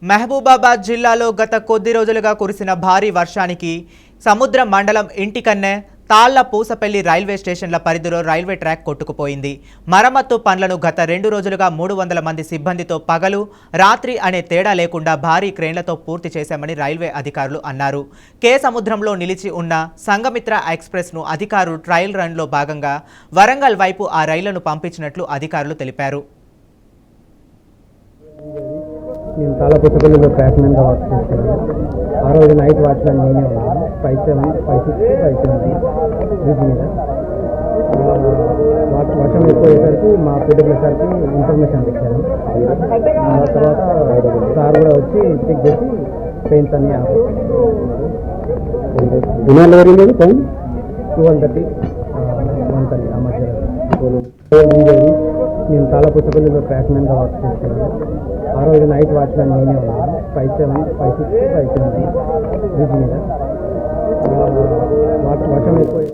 మహబూబాబాద్ జిల్లాలో గత కొద్ది రోజులుగా కురిసిన భారీ వర్షానికి సముద్ర మండలం ఇంటికన్నె తాళ్ల పూసపల్లి రైల్వే స్టేషన్ల పరిధిలో రైల్వే ట్రాక్ కొట్టుకుపోయింది. మరమ్మత్తు పనులను గత 2 రోజులుగా 300 మంది సిబ్బందితో పగలు రాత్రి అనే తేడా లేకుండా భారీ క్రేన్లతో పూర్తి చేశామని రైల్వే అధికారులు అన్నారు. కే సముద్రంలో నిలిచి ఉన్న సంఘమిత్ర ఎక్స్ప్రెస్ను అధికారులు ట్రయల్ రన్లో భాగంగా వరంగల్ వైపు ఆ రైళ్లను పంపించినట్లు అధికారులు తెలిపారు. నేను చాలా పుస్తకాలలో ట్రాక్మెన్గా వర్క్ చేస్తున్నాను. ఆ రోజు నైట్ వాచ్మెన్ నేనే ఉన్నాను. 5/7, 5/6, 5/7 బ్రిడ్జ్ మీద వర్షం ఎక్కువయ్యేసరికి మా పిడబ్ల్యూఎస్ఆర్కి ఇన్ఫర్మేషన్ ఇచ్చాను. ఆ తర్వాత సార్ కూడా వచ్చి చెక్ చేసి ట్రైన్స్ అన్నీ ఆపేసాను. 12:30, 1:30 ఆ మధ్య. నేను చాలా పుస్తకాలలో ట్రాక్మెన్గా వర్క్ చేస్తున్నాను. ఆ రోజు నైట్ వాచ్మెన్ నేనే ఉన్నాను. 5/7, 5/6, 5/7 బ్రిడ్జ్ మీద